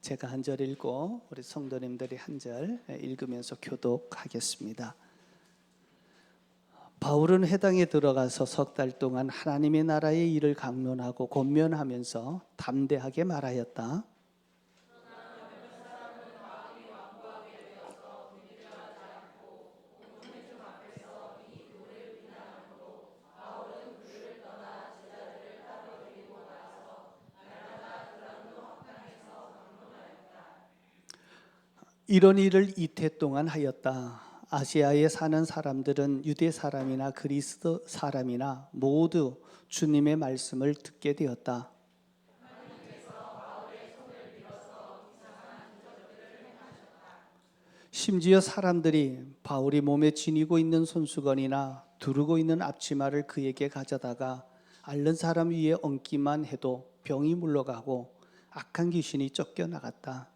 제가 한 절 읽고 우리 성도님들이 한 절 읽으면서 교독하겠습니다. 바울은 회당에 들어가서 석 달 동안 하나님의 나라의 일을 강론하고 권면하면서 담대하게 말하였다. 이런 일을 이태 동안 하였다. 아시아에 사는 사람들은 유대 사람이나 그리스 사람이나 모두 주님의 말씀을 듣게 되었다. 심지어 사람들이 바울이 몸에 지니고 있는 손수건이나 두르고 있는 앞치마를 그에게 가져다가 앓는 사람 위에 얹기만 해도 병이 물러가고 악한 귀신이 쫓겨나갔다.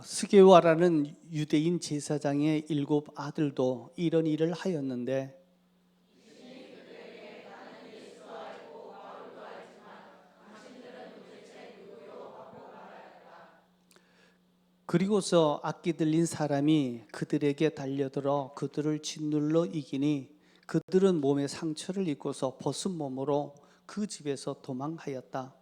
스게와라는 유대인 제사장의 7 아들도 이런 일을 하였는데 그리고서 악기 들린 사람이 그들에게 달려들어 그들을 짓눌러 이기니 그들은 몸에 상처를 입고서 벗은 몸으로 그 집에서 도망하였다.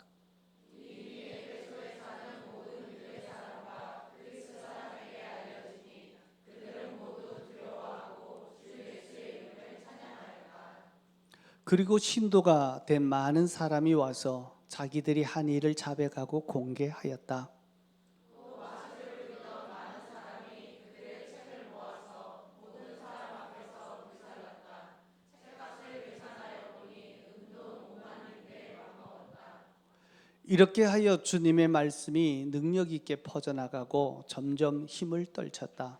그리고 신도가 된 많은 사람이 와서 자기들이 한 일을 자백하고 공개하였다. 이렇게 하여 주님의 말씀이 능력 있게 퍼져나가고 점점 힘을 떨쳤다.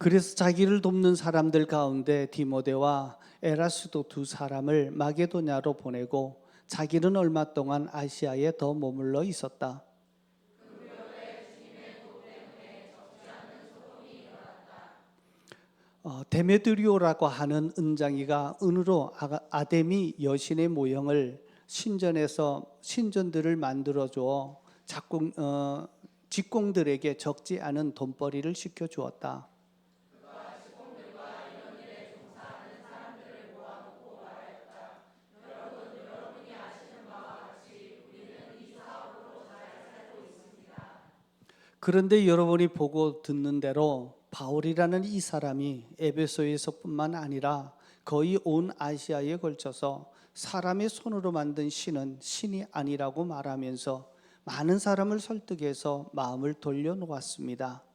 그래서 자기를 돕는 사람들 가운데 디모데와 에라스도 2 사람을 마게도냐로 보내고 자기는 얼마 동안 아시아에 더 머물러 있었다. 데메드리오라고 하는 은장이가 은으로 아데미 여신의 모형을 신전에서 신전들을 만들어 주어 직공들에게 적지 않은 돈벌이를 시켜 주었다. 그런데 여러분이 보고 듣는 대로 바울이라는 이 사람이 에베소에서뿐만 아니라 거의 온 아시아에 걸쳐서 사람의 손으로 만든 신은 신이 아니라고 말하면서 많은 사람을 설득해서 마음을 돌려놓았습니다.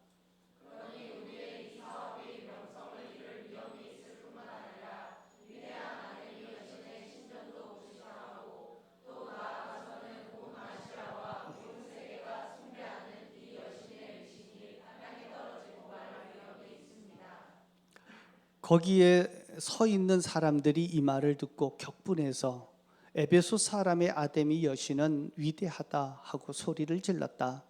거기에 서 있는 사람들이 이 말을 듣고 격분해서 에베소 사람의 아데미 여신은 위대하다 하고 소리를 질렀다.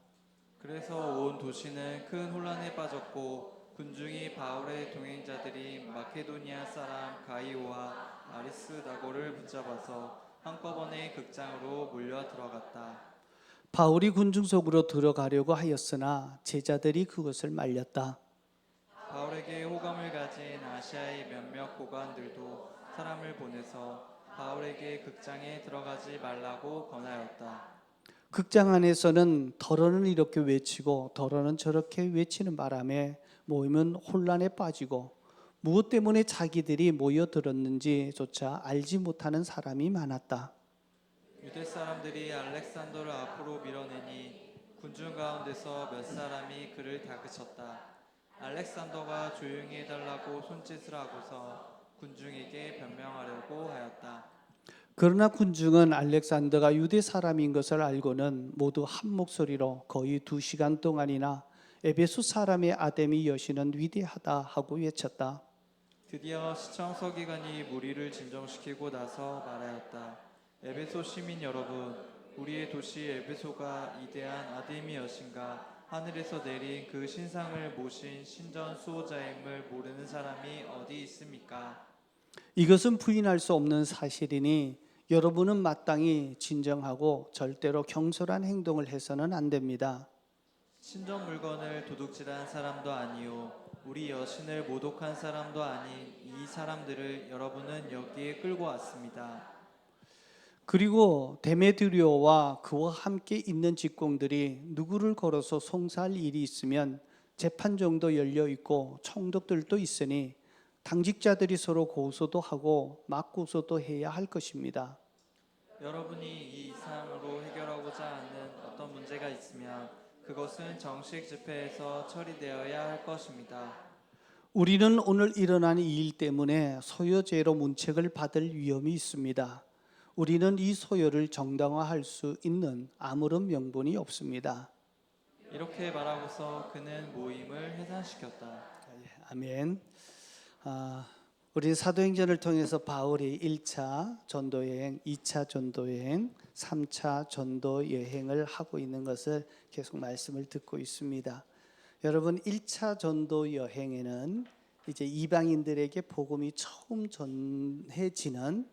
그래서 온 도시는 큰 혼란에 빠졌고 군중이 바울의 동행자들이 마케도니아 사람 가이오와 아리스다고를 붙잡아서 한꺼번에 극장으로 몰려 들어갔다. 바울이 군중 속으로 들어가려고 하였으나 제자들이 그것을 말렸다. 바울에게 호감을 가진 아시아의 몇몇 고관들도 사람을 보내서 바울에게 극장에 들어가지 말라고 권하였다. 극장 안에서는 더러는 이렇게 외치고 더러는 저렇게 외치는 바람에 모임은 혼란에 빠지고 무엇 때문에 자기들이 모여들었는지조차 알지 못하는 사람이 많았다. 유대 사람들이 알렉산더를 앞으로 밀어내니 군중 가운데서 몇 사람이 그를 다그쳤다. 알렉산더가 조용히 해달라고 손짓을 하고서 군중에게 변명하려고 하였다. 그러나 군중은 알렉산더가 유대 사람인 것을 알고는 모두 한 목소리로 거의 2시간 동안이나 에베소 사람의 아데미 여신은 위대하다 하고 외쳤다. 드디어 시청서기관이 무리를 진정시키고 나서 말하였다. 에베소 시민 여러분, 우리의 도시 에베소가 이대한 아데미 여신과 하늘에서 내린 그 신상을 모신 신전 수호자임을 모르는 사람이 어디 있습니까? 이것은 부인할 수 없는 사실이니 여러분은 마땅히 진정하고 절대로 경솔한 행동을 해서는 안 됩니다. 신전 물건을 도둑질한 사람도 아니요 우리 여신을 모독한 사람도 아닌 이 사람들을 여러분은 여기에 끌고 왔습니다. 그리고 데메드리오와 그와 함께 있는 직공들이 누구를 걸어서 송사할 일이 있으면 재판정도 열려 있고 총독들도 있으니 당직자들이 서로 고소도 하고 맞고소도 해야 할 것입니다. 여러분이 이 이상으로 해결하고자 하는 어떤 문제가 있으면 그것은 정식 집회에서 처리되어야 할 것입니다. 우리는 오늘 일어난 이 일 때문에 소요죄로 문책을 받을 위험이 있습니다. 우리는 이 소요를 정당화할 수 있는 아무런 명분이 없습니다. 이렇게 말하고서 그는 모임을 해산시켰다. 아멘. 우리 사도행전을 통해서 바울이 1차 전도 여행, 2차 전도 여행, 3차 전도 여행을 하고 있는 것을 계속 말씀을 듣고 있습니다. 여러분 1차 전도 여행에는 이제 이방인들에게 복음이 처음 전해지는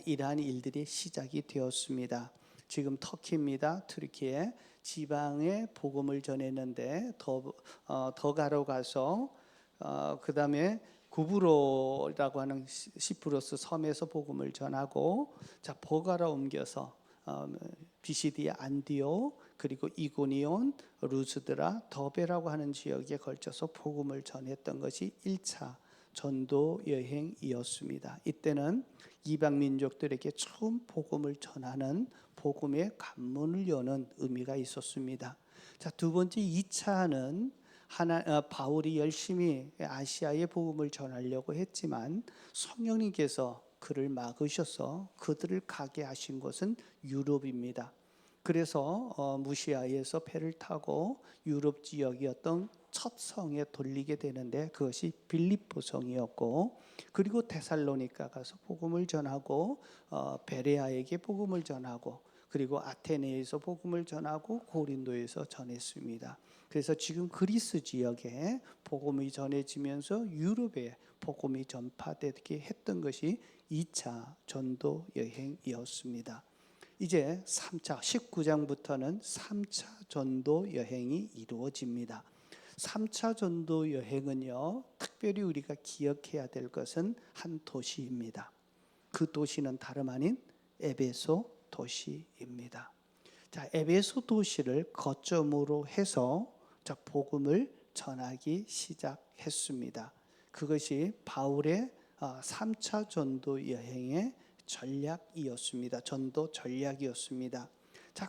이러한 일들이 시작이 되었습니다. 지금 터키입니다. 터키에 지방에 복음을 전했는데 더 가로 가서 그 다음에 구브로라고 하는 시프러스 섬에서 복음을 전하고 보가라 옮겨서 비시디아 안디오 그리고 이고니온, 루스드라, 더베라고 하는 지역에 걸쳐서 복음을 전했던 것이 1차 전도 여행이었습니다. 이때는 이방 민족들에게 처음 복음을 전하는 복음의 관문을 여는 의미가 있었습니다. 두 번째 2차는 바울이 열심히 아시아의 복음을 전하려고 했지만 성령님께서 그를 막으셔서 그들을 가게 하신 곳은 유럽입니다. 그래서 무시아에서 배를 타고 유럽 지역이었던 첫 성에 돌리게 되는데 그것이 빌립보 성이었고, 그리고 데살로니가 가서 복음을 전하고 베레아에게 복음을 전하고, 그리고 아테네에서 복음을 전하고 고린도에서 전했습니다. 그래서 지금 그리스 지역에 복음이 전해지면서 유럽에 복음이 전파되게 했던 것이 2차 전도 여행이었습니다. 이제 3차 19장부터는 3차 전도 여행이 이루어집니다. 3차 전도 여행은요, 특별히 우리가 기억해야 될 것은 한 도시입니다. 그 도시는 다름 아닌 에베소 도시입니다. 에베소 도시를 거점으로 해서 복음을 전하기 시작했습니다. 그것이 바울의 3차 전도 여행의 전략이었습니다. 전도 전략이었습니다.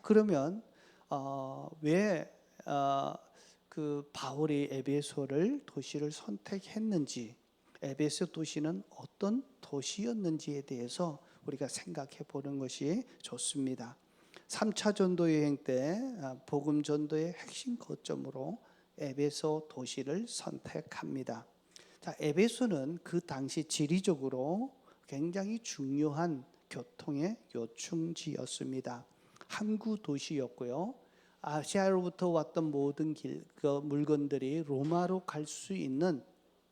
그러면 왜 그 바울이 에베소를 도시를 선택했는지, 에베소 도시는 어떤 도시였는지에 대해서 우리가 생각해 보는 것이 좋습니다. 3차 전도 여행 때 복음 전도의 핵심 거점으로 에베소 도시를 선택합니다. 에베소는 그 당시 지리적으로 굉장히 중요한 교통의 요충지였습니다. 항구 도시였고요. 아시아로부터 왔던 모든 물건들이 로마로 갈 수 있는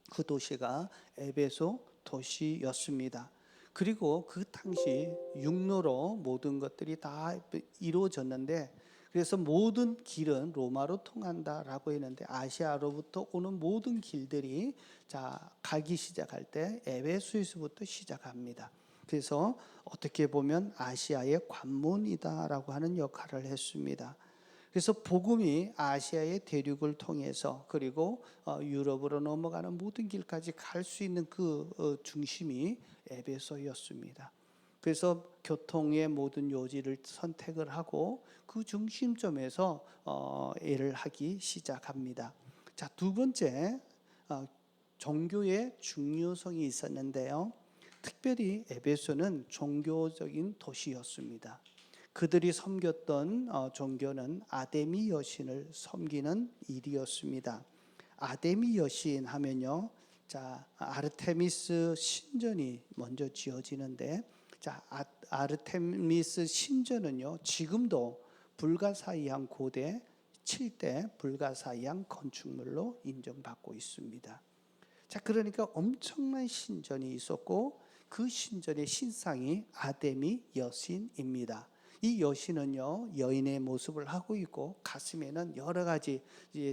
그 도시가 에베소 도시였습니다. 그리고 그 당시 육로로 모든 것들이 다 이루어졌는데, 그래서 모든 길은 로마로 통한다라고 했는데 아시아로부터 오는 모든 길들이 가기 시작할 때 에베소에서부터 시작합니다. 그래서 어떻게 보면 아시아의 관문이다라고 하는 역할을 했습니다. 그래서 복음이 아시아의 대륙을 통해서 그리고 유럽으로 넘어가는 모든 길까지 갈 수 있는 그 중심이 에베소였습니다. 그래서 교통의 모든 요지를 선택을 하고 그 중심점에서 일을 하기 시작합니다. 두 번째, 종교의 중요성이 있었는데요. 특별히 에베소는 종교적인 도시였습니다. 그들이 섬겼던 종교는 아데미 여신을 섬기는 일이었습니다. 아데미 여신 하면요, 자 아르테미스 신전이 먼저 지어지는데, 자 아르테미스 신전은요 지금도 불가사의한 고대 7대 불가사의한 건축물로 인정받고 있습니다. 자 그러니까 엄청난 신전이 있었고 그 신전의 신상이 아데미 여신입니다. 이 여신은요 여인의 모습을 하고 있고 가슴에는 여러 가지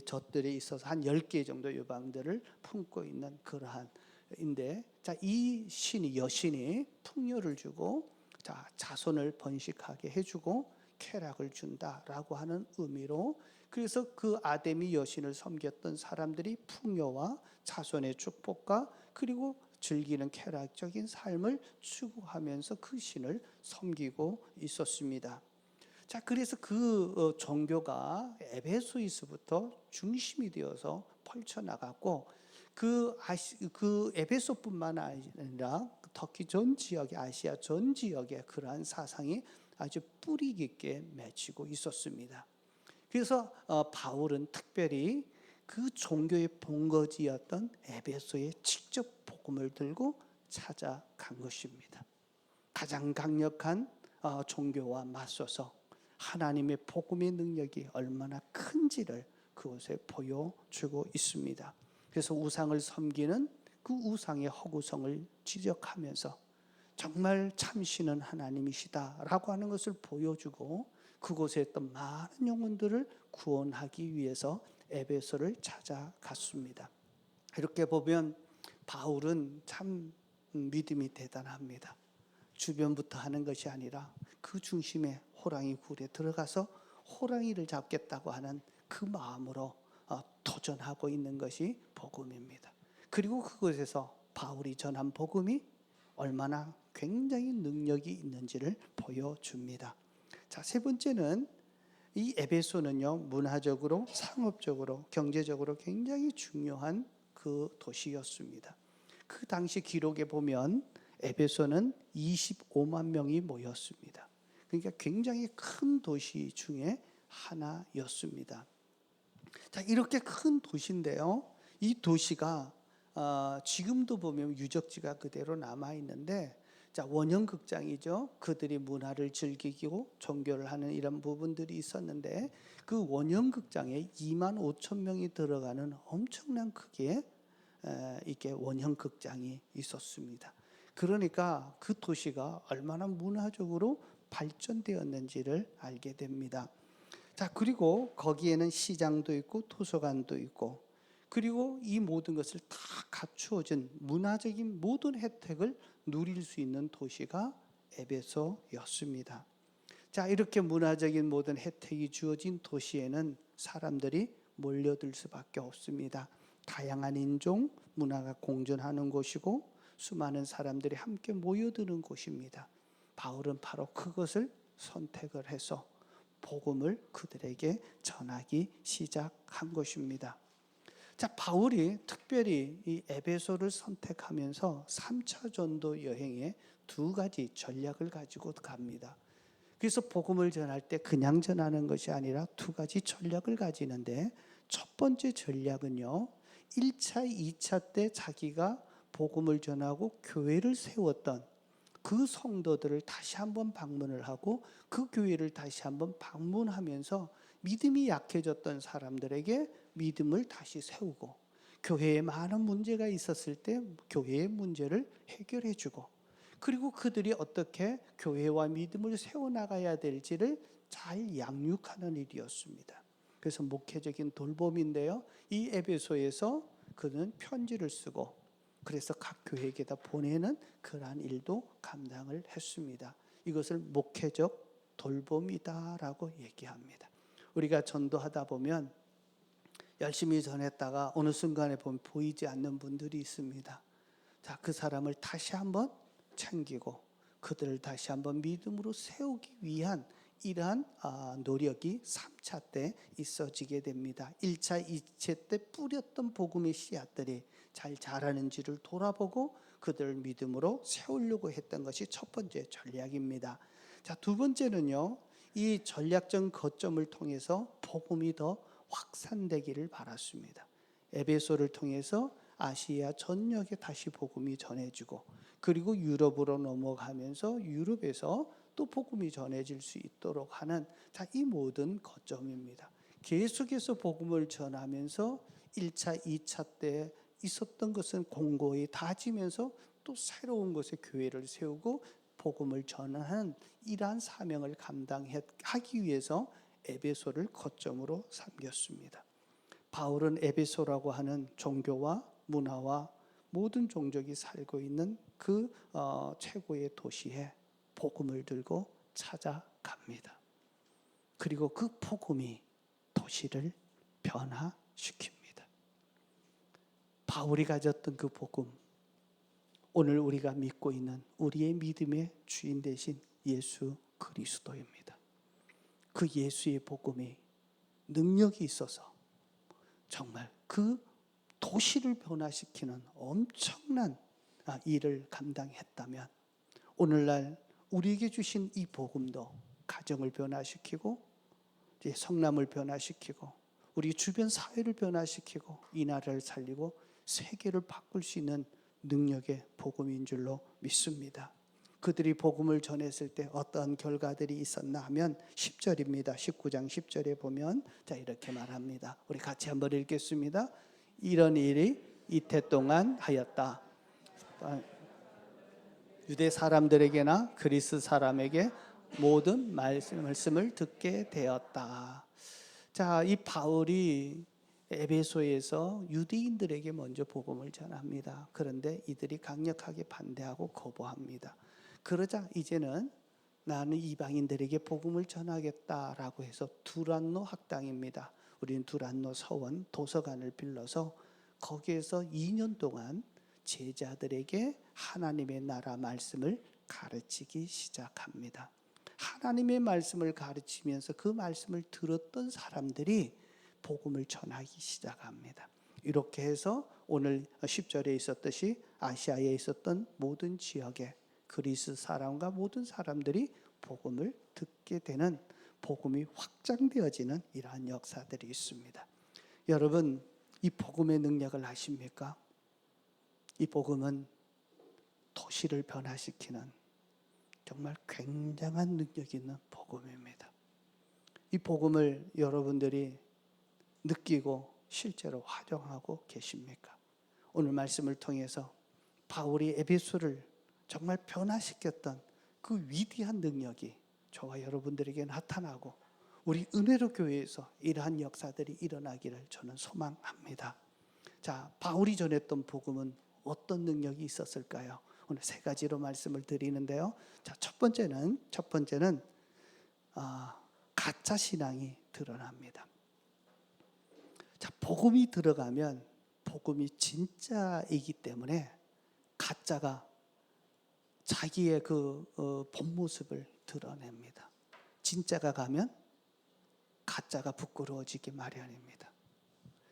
젖들이 있어서 한 10개 정도 유방들을 품고 있는 그러한 인데, 자 이 신이 여신이 풍요를 주고 자 자손을 번식하게 해주고 쾌락을 준다라고 하는 의미로, 그래서 그 아데미 여신을 섬겼던 사람들이 풍요와 자손의 축복과 그리고 즐기는 쾌락적인 삶을 추구하면서 그 신을 섬기고 있었습니다. 자, 그래서 그 종교가 에베소에서부터 중심이 되어서 펼쳐나갔고, 그 에베소뿐만 아니라 터키 전 지역의, 아시아 전 지역의 그러한 사상이 아주 뿌리 깊게 맺히고 있었습니다. 그래서 바울은 특별히 그 종교의 본거지였던 에베소에 직접 복음을 들고 찾아간 것입니다. 가장 강력한 종교와 맞서서 하나님의 복음의 능력이 얼마나 큰지를 그곳에 보여주고 있습니다. 그래서 우상을 섬기는 그 우상의 허구성을 지적하면서 정말 참신은 하나님이시다라고 하는 것을 보여주고 그곳에 있던 많은 영혼들을 구원하기 위해서 에베소를 찾아갔습니다. 이렇게 보면 바울은 참 믿음이 대단합니다. 주변부터 하는 것이 아니라 그 중심에 호랑이 굴에 들어가서 호랑이를 잡겠다고 하는 그 마음으로 도전하고 있는 것이 복음입니다. 그리고 그곳에서 바울이 전한 복음이 얼마나 굉장히 능력이 있는지를 보여줍니다. 자, 세 번째는 이 에베소는요, 문화적으로, 상업적으로, 경제적으로 굉장히 중요한 그 도시였습니다. 그 당시 기록에 보면 에베소는 25만 명이 모였습니다. 그러니까 굉장히 큰 도시 중에 하나였습니다. 자, 이렇게 큰 도시인데요, 이 도시가 지금도 보면 유적지가 그대로 남아 있는데, 자 원형 극장이죠. 그들이 문화를 즐기고 종교를 하는 이런 부분들이 있었는데, 그 원형 극장에 2만 5천 명이 들어가는 엄청난 크기의 이게 원형 극장이 있었습니다. 그러니까 그 도시가 얼마나 문화적으로 발전되었는지를 알게 됩니다. 자, 그리고 거기에는 시장도 있고 도서관도 있고, 그리고 이 모든 것을 다 갖추어진 문화적인 모든 혜택을 누릴 수 있는 도시가 에베소였습니다. 자, 이렇게 문화적인 모든 혜택이 주어진 도시에는 사람들이 몰려들 수밖에 없습니다. 다양한 인종, 문화가 공존하는 곳이고 수많은 사람들이 함께 모여드는 곳입니다. 바울은 바로 그것을 선택을 해서 복음을 그들에게 전하기 시작한 것입니다. 자, 바울이 특별히 이 에베소를 선택하면서 3차 전도 여행에 두 가지 전략을 가지고 갑니다. 그래서 복음을 전할 때 그냥 전하는 것이 아니라 두 가지 전략을 가지는데, 첫 번째 전략은요, 1차, 2차 때 자기가 복음을 전하고 교회를 세웠던 그 성도들을 다시 한번 방문을 하고 그 교회를 다시 한번 방문하면서 믿음이 약해졌던 사람들에게 믿음을 다시 세우고, 교회에 많은 문제가 있었을 때 교회의 문제를 해결해 주고, 그리고 그들이 어떻게 교회와 믿음을 세워나가야 될지를 잘 양육하는 일이었습니다. 그래서 목회적인 돌봄인데요, 이 에베소에서 그는 편지를 쓰고 그래서 각 교회에게다 보내는 그러한 일도 감당을 했습니다. 이것을 목회적 돌봄이다라고 얘기합니다. 우리가 전도하다 보면 열심히 전했다가 어느 순간에 보면 보이지 않는 분들이 있습니다. 자, 그 사람을 다시 한번 챙기고 그들을 다시 한번 믿음으로 세우기 위한 이러한 노력이 3차 때 있어지게 됩니다. 1차, 2차 때 뿌렸던 복음의 씨앗들이 잘 자라는지를 돌아보고 그들을 믿음으로 세우려고 했던 것이 첫 번째 전략입니다. 자, 두 번째는요. 이 전략적 거점을 통해서 복음이 더 확산되기를 바랐습니다. 에베소를 통해서 아시아 전역에 다시 복음이 전해지고, 그리고 유럽으로 넘어가면서 유럽에서 또 복음이 전해질 수 있도록 하는, 자, 이 모든 거점입니다. 계속해서 복음을 전하면서 1차, 2차 때 있었던 것은 공고히 다지면서 또 새로운 곳에 교회를 세우고 복음을 전하는 이러한 사명을 감당하기 위해서 에베소를 거점으로 삼겼습니다. 바울은 에베소라고 하는 종교와 문화와 모든 종족이 살고 있는 그 최고의 도시에 복음을 들고 찾아갑니다. 그리고 그 복음이 도시를 변화시킵니다. 바울이 가졌던 그 복음, 오늘 우리가 믿고 있는 우리의 믿음의 주인 되신 예수 그리스도입니다. 그 예수의 복음이 능력이 있어서 정말 그 도시를 변화시키는 엄청난 일을 감당했다면, 오늘날 우리에게 주신 이 복음도 가정을 변화시키고 성남을 변화시키고 우리 주변 사회를 변화시키고 이 나라를 살리고 세계를 바꿀 수 있는 능력의 복음인 줄로 믿습니다. 그들이 복음을 전했을 때 어떠한 결과들이 있었나 하면 10절입니다. 19장 10절에 보면 자, 이렇게 말합니다. 우리 같이 한번 읽겠습니다. 이런 일이 이태 동안 하였다. 유대 사람들에게나 그리스 사람에게 모든 말씀을 듣게 되었다. 자, 이 바울이 에베소에서 유대인들에게 먼저 복음을 전합니다. 그런데 이들이 강력하게 반대하고 거부합니다. 그러자 이제는 나는 이방인들에게 복음을 전하겠다라고 해서 두란노 학당입니다. 우리는 두란노 서원 도서관을 빌려서 거기에서 2년 동안 제자들에게 하나님의 나라 말씀을 가르치기 시작합니다. 하나님의 말씀을 가르치면서 그 말씀을 들었던 사람들이 복음을 전하기 시작합니다. 이렇게 해서 오늘 10절에 있었듯이 아시아에 있었던 모든 지역에 그리스 사람과 모든 사람들이 복음을 듣게 되는, 복음이 확장되어지는 이러한 역사들이 있습니다. 여러분, 이 복음의 능력을 아십니까? 이 복음은 도시를 변화시키는 정말 굉장한 능력이 있는 복음입니다. 이 복음을 여러분들이 느끼고 실제로 활용하고 계십니까? 오늘 말씀을 통해서 바울이 에베소를 정말 변화시켰던 그 위대한 능력이 저와 여러분들에게 나타나고 우리 은혜로 교회에서 이러한 역사들이 일어나기를 저는 소망합니다. 자, 바울이 전했던 복음은 어떤 능력이 있었을까요? 오늘 세 가지로 말씀을 드리는데요. 자, 첫 번째는 가짜 신앙이 드러납니다. 자, 복음이 들어가면 복음이 진짜이기 때문에 가짜가 자기의 본 모습을 드러냅니다. 진짜가 가면 가짜가 부끄러워지기 마련입니다.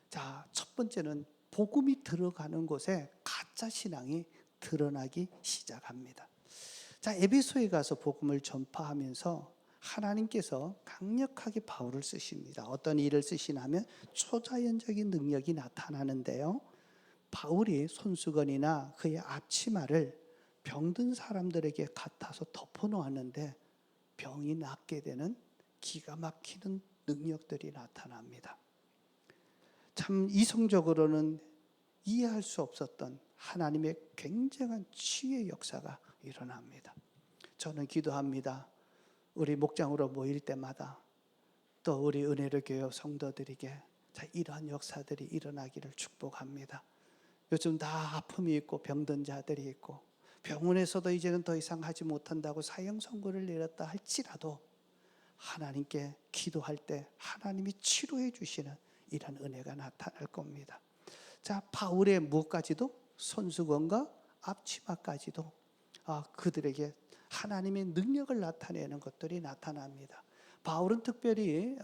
자, 첫 번째는 복음이 들어가는 곳에 가짜 신앙이 드러나기 시작합니다. 자, 에베소에 가서 복음을 전파하면서 하나님께서 강력하게 바울을 쓰십니다. 어떤 일을 쓰시냐면 초자연적인 능력이 나타나는데요. 바울이 손수건이나 그의 앞치마를 병든 사람들에게 갖다서 덮어놓았는데 병이 낫게 되는 기가 막히는 능력들이 나타납니다. 참 이성적으로는 이해할 수 없었던 하나님의 굉장한 치유의 역사가 일어납니다. 저는 기도합니다. 우리 목장으로 모일 때마다 또 우리 은혜로 교회 성도들에게 이러한 역사들이 일어나기를 축복합니다. 요즘 다 아픔이 있고 병든 자들이 있고 병원에서도 이제는 더 이상 하지 못한다고 사형 선고를 내렸다 할지라도 하나님께 기도할 때 하나님이 치료해 주시는 이런 은혜가 나타날 겁니다. 자, 바울의 무엇까지도 손수건과 앞치마까지도 그들에게 하나님의 능력을 나타내는 것들이 나타납니다. 바울은 특별히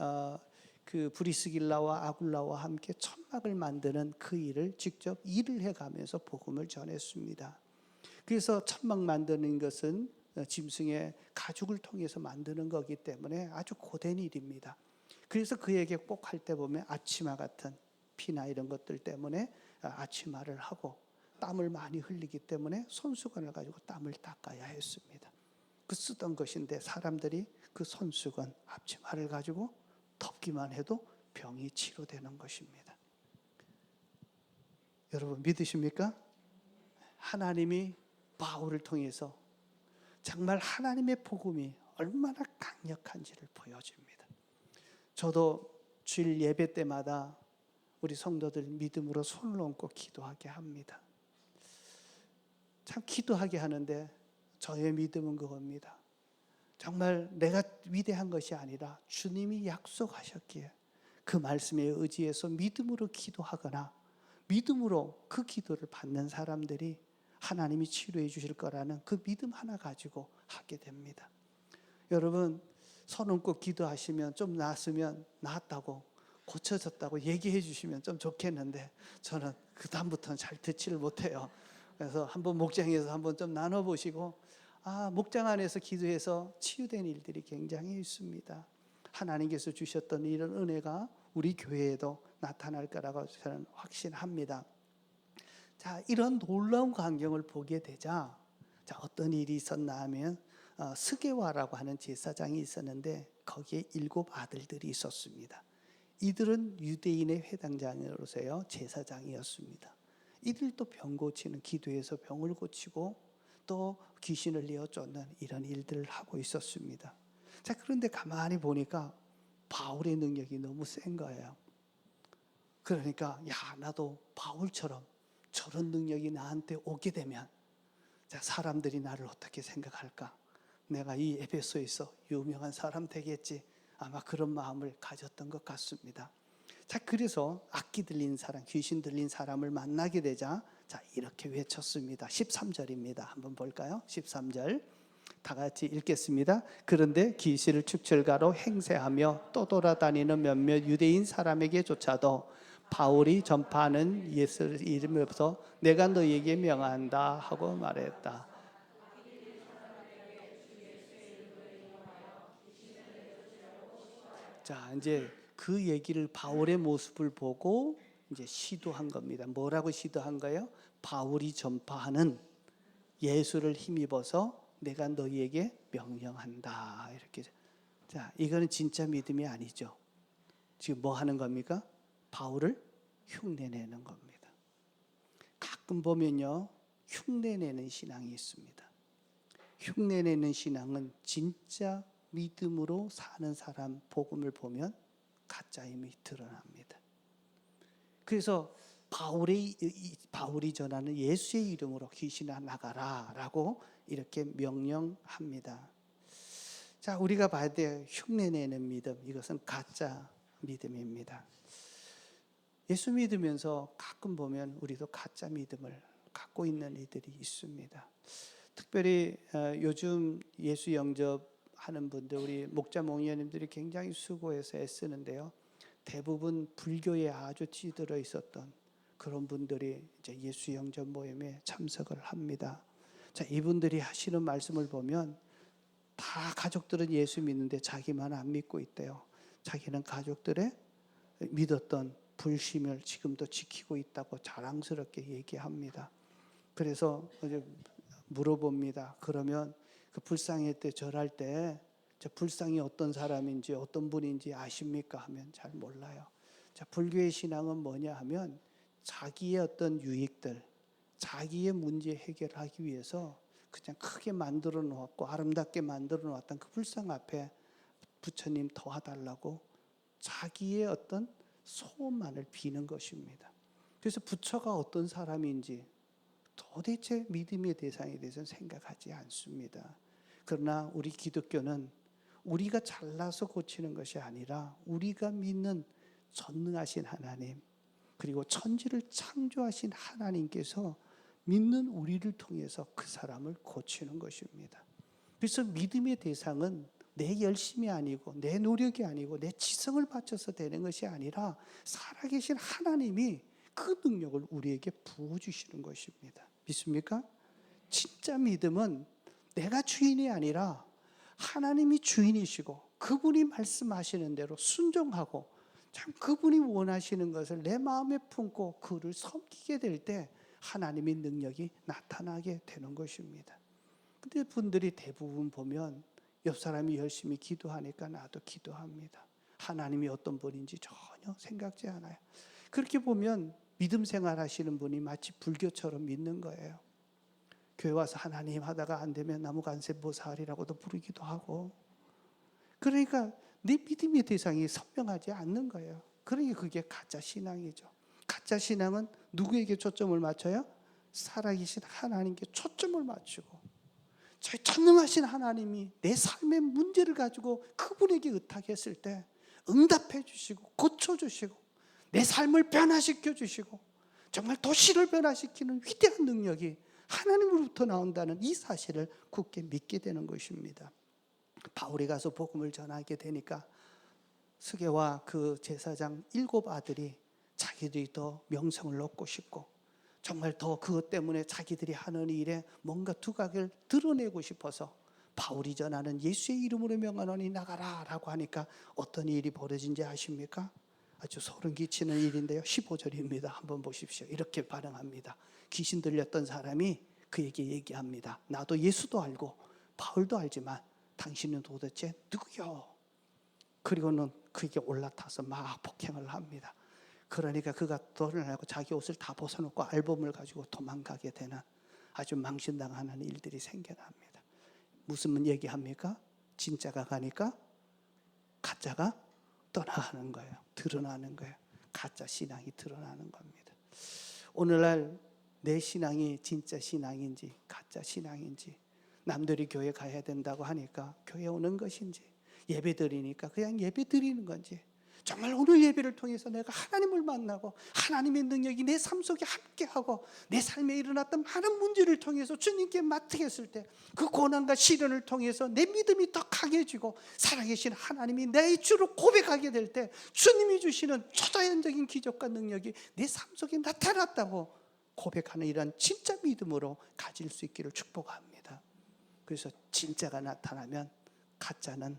그 브리스길라와 아굴라와 함께 천막을 만드는 그 일을 직접 일을 해가면서 복음을 전했습니다. 그래서 천막 만드는 것은 짐승의 가죽을 통해서 만드는 거기 때문에 아주 고된 일입니다. 그래서 그에게 꼭 할 때 보면 앞치마 같은 피나 이런 것들 때문에 앞치마를 하고 땀을 많이 흘리기 때문에 손수건을 가지고 땀을 닦아야 했습니다. 그 쓰던 것인데 사람들이 그 손수건 앞치마를 가지고 덮기만 해도 병이 치료되는 것입니다. 여러분 믿으십니까? 하나님이 바울을 통해서 정말 하나님의 복음이 얼마나 강력한지를 보여줍니다. 저도 주일 예배 때마다 우리 성도들 믿음으로 손을 얹고 기도하게 합니다. 참 기도하게 하는데 저의 믿음은 그겁니다. 정말 내가 위대한 것이 아니라 주님이 약속하셨기에 그 말씀에 의지해서 믿음으로 기도하거나 믿음으로 그 기도를 받는 사람들이 하나님이 치료해 주실 거라는 그 믿음 하나 가지고 하게 됩니다. 여러분 손 얹고 기도하시면 좀 나았으면 나았다고 고쳐졌다고 얘기해 주시면 좀 좋겠는데 저는 그 다음부터는 잘 듣지를 못해요. 그래서 한번 목장에서 한번 좀 나눠보시고 목장 안에서 기도해서 치유된 일들이 굉장히 있습니다. 하나님께서 주셨던 이런 은혜가 우리 교회에도 나타날 거라고 저는 확신합니다. 자, 이런 놀라운 광경을 보게 되자 어떤 일이 있었나 하면 스게와라고 하는 제사장이 있었는데 거기에 7 아들들이 있었습니다. 이들은 유대인의 회당장으로서요 제사장이었습니다. 이들도 병 고치는 기도해서 병을 고치고 또 귀신을 내어 쫓는 이런 일들을 하고 있었습니다. 자, 그런데 가만히 보니까 바울의 능력이 너무 센 거예요. 그러니까 나도 바울처럼 저런 능력이 나한테 오게 되면 자, 사람들이 나를 어떻게 생각할까? 내가 이 에베소에서 유명한 사람 되겠지. 아마 그런 마음을 가졌던 것 같습니다. 자, 그래서 악기 들린 사람, 귀신 들린 사람을 만나게 되자 자, 이렇게 외쳤습니다. 13절입니다. 한번 볼까요? 13절 다 같이 읽겠습니다. 그런데 귀신을 축철가로 행세하며 또 돌아다니는 몇몇 유대인 사람에게조차도 바울이 전파하는 예수 이름으로서 내가 너에게 명한다 하고 말했다. 자, 이제 그 얘기를 바울의 모습을 보고 이제 시도한 겁니다. 뭐라고 시도한 거예요? 바울이 전파하는 예수를 힘입어서 내가 너희에게 명령한다. 이렇게. 자, 이거는 진짜 믿음이 아니죠. 지금 뭐 하는 겁니까? 바울을 흉내내는 겁니다. 가끔 보면요, 흉내내는 신앙이 있습니다. 흉내내는 신앙은 진짜 믿음으로 사는 사람 복음을 보면 가짜임이 드러납니다. 그래서 바울이 전하는 예수의 이름으로 귀신아 나가라라고 이렇게 명령합니다. 자, 우리가 봐야 될 흉내내는 믿음, 이것은 가짜 믿음입니다. 예수 믿으면서 가끔 보면 우리도 가짜 믿음을 갖고 있는 이들이 있습니다. 특별히 요즘 예수 영접하는 분들, 우리 목자 목녀님들이 굉장히 수고해서 애쓰는데요. 대부분 불교에 아주 찌들어 있었던 그런 분들이 이제 예수 영접 모임에 참석을 합니다. 자, 이분들이 하시는 말씀을 보면 다 가족들은 예수 믿는데 자기만 안 믿고 있대요. 자기는 가족들의 믿었던 불신을 지금도 지키고 있다고 자랑스럽게 얘기합니다. 그래서 물어봅니다. 그러면 그 불상회 때 절할 때 저 불상이 어떤 사람인지 어떤 분인지 아십니까? 하면 잘 몰라요. 자, 불교의 신앙은 뭐냐 하면 자기의 어떤 유익들, 자기의 문제 해결하기 위해서 그냥 크게 만들어 놓았고 아름답게 만들어 놓았던 그 불상 앞에 부처님 도와달라고 자기의 어떤 소원만을 비는 것입니다. 그래서 부처가 어떤 사람인지 도대체 믿음의 대상에 대해서는 생각하지 않습니다. 그러나 우리 기독교는 우리가 잘나서 고치는 것이 아니라 우리가 믿는 전능하신 하나님, 그리고 천지를 창조하신 하나님께서 믿는 우리를 통해서 그 사람을 고치는 것입니다. 그래서 믿음의 대상은 내 열심이 아니고 내 노력이 아니고 내 지성을 바쳐서 되는 것이 아니라 살아계신 하나님이 그 능력을 우리에게 부어주시는 것입니다. 믿습니까? 진짜 믿음은 내가 주인이 아니라 하나님이 주인이시고 그분이 말씀하시는 대로 순종하고 참 그분이 원하시는 것을 내 마음에 품고 그를 섬기게 될 때 하나님의 능력이 나타나게 되는 것입니다. 근데 분들이 대부분 보면 옆 사람이 열심히 기도하니까 나도 기도합니다. 하나님이 어떤 분인지 전혀 생각지 않아요. 그렇게 보면 믿음 생활하시는 분이 마치 불교처럼 믿는 거예요. 교회 와서 하나님 하다가 안 되면 나무간세보살이라고도 부르기도 하고, 그러니까 내 믿음의 대상이 선명하지 않는 거예요. 그러니 그게 가짜 신앙이죠. 가짜 신앙은 누구에게 초점을 맞춰요? 살아계신 하나님께 초점을 맞추고, 저 전능하신 하나님이 내 삶의 문제를 가지고 그분에게 의탁했을 때 응답해 주시고 고쳐주시고 내 삶을 변화시켜 주시고 정말 도시를 변화시키는 위대한 능력이 하나님으로부터 나온다는 이 사실을 굳게 믿게 되는 것입니다. 바울이 가서 복음을 전하게 되니까 스게와 그 제사장 7 아들이 자기들이 더 명성을 얻고 싶고 정말 더 그것 때문에 자기들이 하는 일에 뭔가 두각을 드러내고 싶어서 바울이 전하는 예수의 이름으로 명하노니 나가라 라고 하니까 어떤 일이 벌어진지 아십니까? 아주 소름 끼치는 일인데요. 15절입니다. 한번 보십시오. 이렇게 반응합니다. 귀신 들렸던 사람이 그에게 얘기합니다. 나도 예수도 알고 바울도 알지만 당신은 도대체 누구요? 그리고는 그에게 올라타서 막 폭행을 합니다. 그러니까 그가 돌아나고 자기 옷을 다 벗어놓고 앨범을 가지고 도망가게 되는 아주 망신당하는 일들이 생겨납니다. 무슨 얘기합니까? 진짜가 가니까 가짜가 떠나가는 거예요. 드러나는 거예요. 가짜 신앙이 드러나는 겁니다. 오늘날 내 신앙이 진짜 신앙인지 가짜 신앙인지, 남들이 교회 가야 된다고 하니까 교회 오는 것인지, 예배 드리니까 그냥 예배 드리는 건지, 정말 오늘 예배를 통해서 내가 하나님을 만나고 하나님의 능력이 내 삶 속에 함께하고 내 삶에 일어났던 많은 문제를 통해서 주님께 맡겼을 때 그 고난과 시련을 통해서 내 믿음이 더 강해지고 살아계신 하나님이 내 주로 고백하게 될 때 주님이 주시는 초자연적인 기적과 능력이 내 삶 속에 나타났다고 고백하는 이런 진짜 믿음으로 가질 수 있기를 축복합니다. 그래서 진짜가 나타나면 가짜는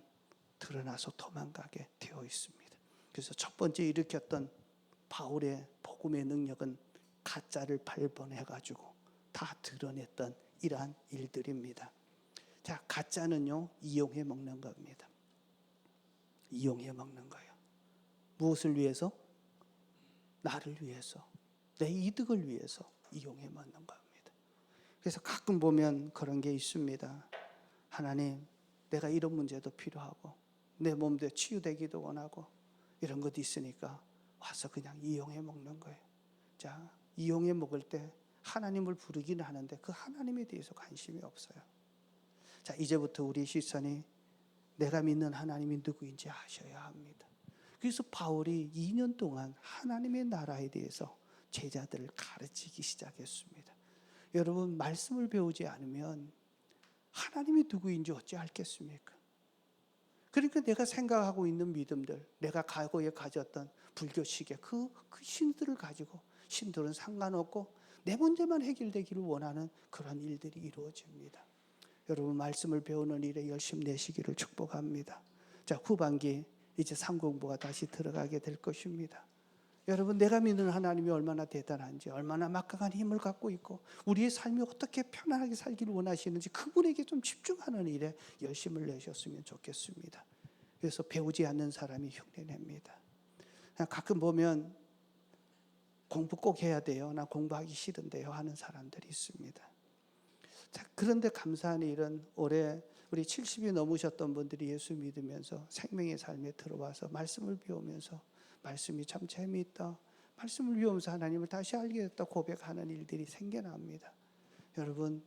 드러나서 도망가게 되어 있습니다. 그래서 첫 번째 일으켰던 바울의 복음의 능력은 가짜를 발견해가지고 다 드러냈던 이러한 일들입니다. 자, 가짜는요 이용해 먹는 겁니다. 이용해 먹는 거예요. 무엇을 위해서? 나를 위해서, 내 이득을 위해서 이용해 먹는 겁니다. 그래서 가끔 보면 그런 게 있습니다. 하나님, 내가 이런 문제도 필요하고 내 몸도 치유되기도 원하고 이런 것도 있으니까 와서 그냥 이용해 먹는 거예요. 자, 이용해 먹을 때 하나님을 부르기는 하는데 그 하나님에 대해서 관심이 없어요. 자, 이제부터 우리 시선이 내가 믿는 하나님이 누구인지 아셔야 합니다. 그래서 바울이 2년 동안 하나님의 나라에 대해서 제자들을 가르치기 시작했습니다. 여러분, 말씀을 배우지 않으면 하나님이 누구인지 어찌 알겠습니까? 그러니까 내가 생각하고 있는 믿음들, 내가 과거에 가졌던 불교식의 그 신들을 가지고 신들은 상관없고 내 문제만 해결되기를 원하는 그런 일들이 이루어집니다. 여러분, 말씀을 배우는 일에 열심 내시기를 축복합니다. 자, 후반기 이제 상공부가 다시 들어가게 될 것입니다. 여러분, 내가 믿는 하나님이 얼마나 대단한지, 얼마나 막강한 힘을 갖고 있고 우리의 삶이 어떻게 편안하게 살기를 원하시는지 그분에게 좀 집중하는 일에 열심을 내셨으면 좋겠습니다. 그래서 배우지 않는 사람이 흉내냅니다. 가끔 보면 공부 꼭 해야 돼요, 나 공부하기 싫은데요 하는 사람들이 있습니다. 자, 그런데 감사한 일은 올해 우리 70이 넘으셨던 분들이 예수 믿으면서 생명의 삶에 들어와서 말씀을 배우면서 말씀이 참 재미있다, 말씀을 배우면서 하나님을 다시 알게 됐다 고백하는 일들이 생겨납니다. 여러분,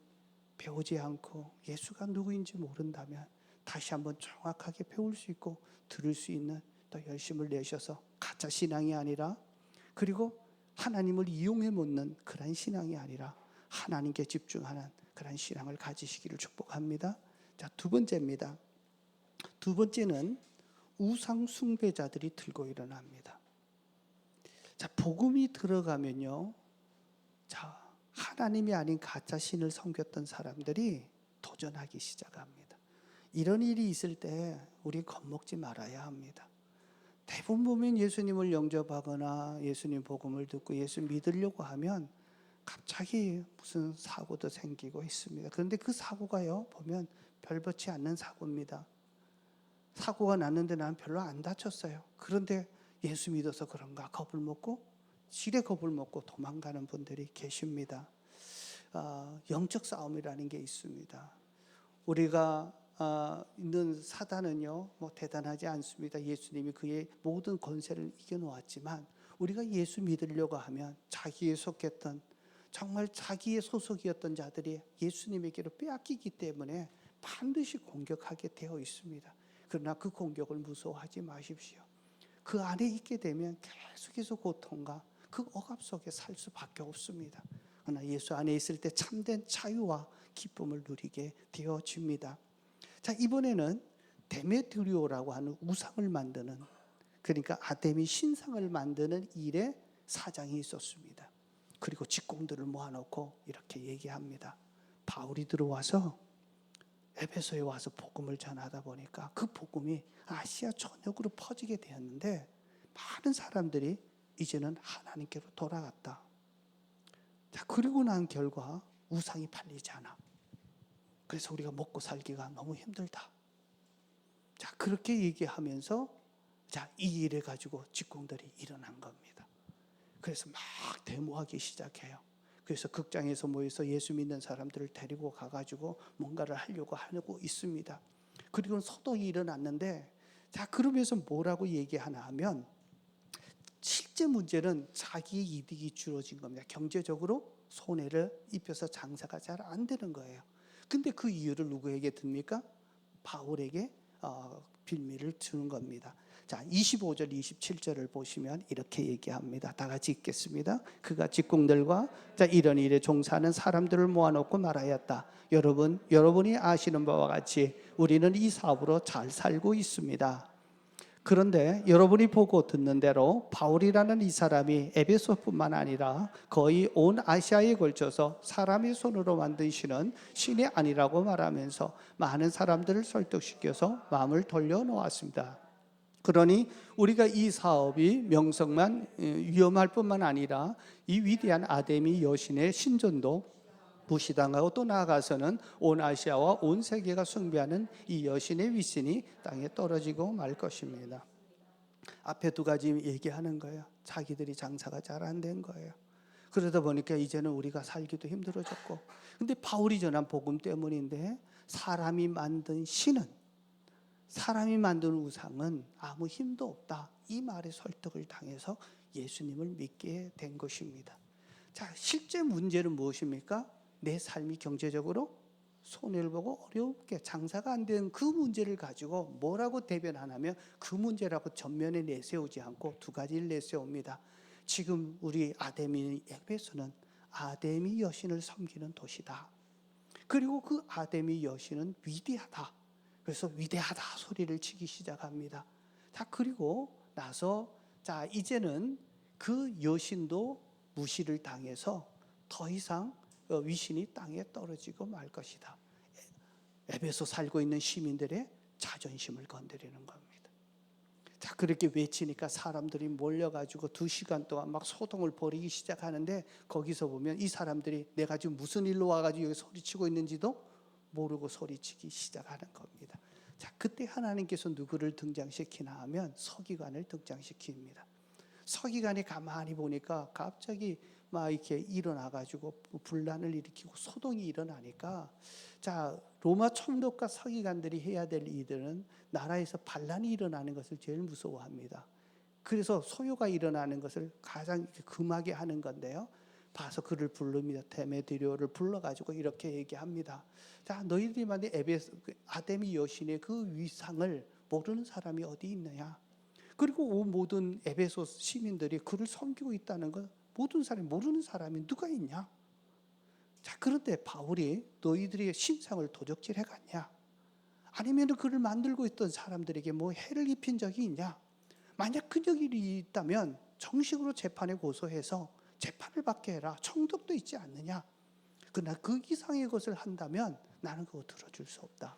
배우지 않고 예수가 누구인지 모른다면 다시 한번 정확하게 배울 수 있고 들을 수 있는 또 열심을 내셔서 가짜 신앙이 아니라, 그리고 하나님을 이용해 먹는 그런 신앙이 아니라 하나님께 집중하는 그런 신앙을 가지시기를 축복합니다. 자, 두 번째입니다. 두 번째는 우상 숭배자들이 들고 일어납니다. 자, 복음이 들어가면요, 자, 하나님이 아닌 가짜 신을 섬겼던 사람들이 도전하기 시작합니다. 이런 일이 있을 때 우리 겁먹지 말아야 합니다. 대부분 보면 예수님을 영접하거나 예수님 복음을 듣고 예수 믿으려고 하면 갑자기 무슨 사고도 생기고 있습니다. 그런데 그 사고가요, 보면 별렇지 않는 사고입니다. 사고가 났는데 나는 별로 안 다쳤어요. 그런데 예수 믿어서 그런가 겁을 먹고 지레 겁을 먹고 도망가는 분들이 계십니다. 영적 싸움이라는 게 있습니다. 우리가 있는 사단은요, 뭐 대단하지 않습니다. 예수님이 그의 모든 권세를 이겨놓았지만 우리가 예수 믿으려고 하면 자기에 속했던 정말 자기의 소속이었던 자들이 예수님에게로 빼앗기기 때문에 반드시 공격하게 되어 있습니다. 그러나 그 공격을 무서워하지 마십시오. 그 안에 있게 되면 계속해서 고통과 그 억압 속에 살 수밖에 없습니다. 그러나 예수 안에 있을 때 참된 자유와 기쁨을 누리게 되어집니다. 자, 이번에는 데메트리오라고 하는 우상을 만드는, 그러니까 아데미 신상을 만드는 일에 사장이 있었습니다. 그리고 직공들을 모아놓고 이렇게 얘기합니다. 바울이 들어와서 에베소에 와서 복음을 전하다 보니까 그 복음이 아시아 전역으로 퍼지게 되었는데 많은 사람들이 이제는 하나님께로 돌아갔다. 자, 그리고 난 결과 우상이 팔리지 않아. 그래서 우리가 먹고 살기가 너무 힘들다. 자, 그렇게 얘기하면서 자, 이 일을 가지고 직공들이 일어난 겁니다. 그래서 막 데모하기 시작해요. 그래서 극장에서 모여서 예수 믿는 사람들을 데리고 가가지고 뭔가를 하려고 하고 있습니다. 그리고 소동이 일어났는데, 자, 그러면서 뭐라고 얘기하나 하면 실제 문제는 자기의 이득이 주어진 겁니다. 경제적으로 손해를 입혀서 장사가 잘 안 되는 거예요. 근데 그 이유를 누구에게 듭니까? 바울에게 빌미를 주는 겁니다. 자, 25절 27절을 보시면 이렇게 얘기합니다. 다 같이 읽겠습니다. 그가 직공들과 자, 이런 일에 종사하는 사람들을 모아놓고 말하였다. 여러분이 아시는 바와 같이 우리는 이 사업으로 잘 살고 있습니다. 그런데 여러분이 보고 듣는 대로 바울이라는 이 사람이 에베소뿐만 아니라 거의 온 아시아에 걸쳐서 사람의 손으로 만든 신은 신이 아니라고 말하면서 많은 사람들을 설득시켜서 마음을 돌려놓았습니다. 그러니 우리가 이 사업이 명성만 위험할 뿐만 아니라 이 위대한 아데미 여신의 신전도 무시당하고 또 나아가서는 온 아시아와 온 세계가 숭배하는 이 여신의 위신이 땅에 떨어지고 말 것입니다. 앞에 두 가지 얘기하는 거예요. 자기들이 장사가 잘 안 된 거예요. 그러다 보니까 이제는 우리가 살기도 힘들어졌고, 근데 바울이 전한 복음 때문인데 사람이 만든 신은, 사람이 만든 우상은 아무 힘도 없다, 이 말에 설득을 당해서 예수님을 믿게 된 것입니다. 자, 실제 문제는 무엇입니까? 내 삶이 경제적으로 손해를 보고 어렵게 장사가 안 되는 그 문제를 가지고 뭐라고 대변하냐면 그 문제라고 전면에 내세우지 않고 두 가지를 내세웁니다. 지금 우리 아데미 에베소는 아데미 여신을 섬기는 도시다. 그리고 그 아데미 여신은 위대하다. 그래서 위대하다 소리를 치기 시작합니다. 자, 그리고 나서 자, 이제는 그 여신도 무시를 당해서 더 이상 위신이 땅에 떨어지고 말 것이다. 에베소 살고 있는 시민들의 자존심을 건드리는 겁니다. 자, 그렇게 외치니까 사람들이 몰려가지고 2시간 동안 막 소동을 벌이기 시작하는데 거기서 보면 이 사람들이 내가 지금 무슨 일로 와가지고 여기 소리치고 있는지도 모르고 소리치기 시작하는 겁니다. 자, 그때 하나님께서 누구를 등장시키나 하면 서기관을 등장시킵니다. 서기관이 가만히 보니까 갑자기 막 이렇게 일어나가지고 분란을 일으키고 소동이 일어나니까, 자, 로마 총독과 서기관들이 해야 될 일들은 나라에서 반란이 일어나는 것을 제일 무서워합니다. 그래서 소요가 일어나는 것을 가장 금하게 하는 건데요. 봐서 그를 부릅니다. 데메드리오를 불러가지고 이렇게 얘기합니다. 자, 너희들이 만약 아데미 여신의 그 위상을 모르는 사람이 어디 있느냐? 그리고 모든 에베소 시민들이 그를 섬기고 있다는 걸 모든 사람이 모르는 사람이 누가 있냐? 자, 그런데 바울이 너희들의 신상을 도적질해 갔냐? 아니면 그를 만들고 있던 사람들에게 뭐 해를 입힌 적이 있냐? 만약 그 적이 있다면 정식으로 재판에 고소해서 재판을 받게 해라. 총독도 있지 않느냐? 그러나 그 이상의 것을 한다면 나는 그거 들어줄 수 없다.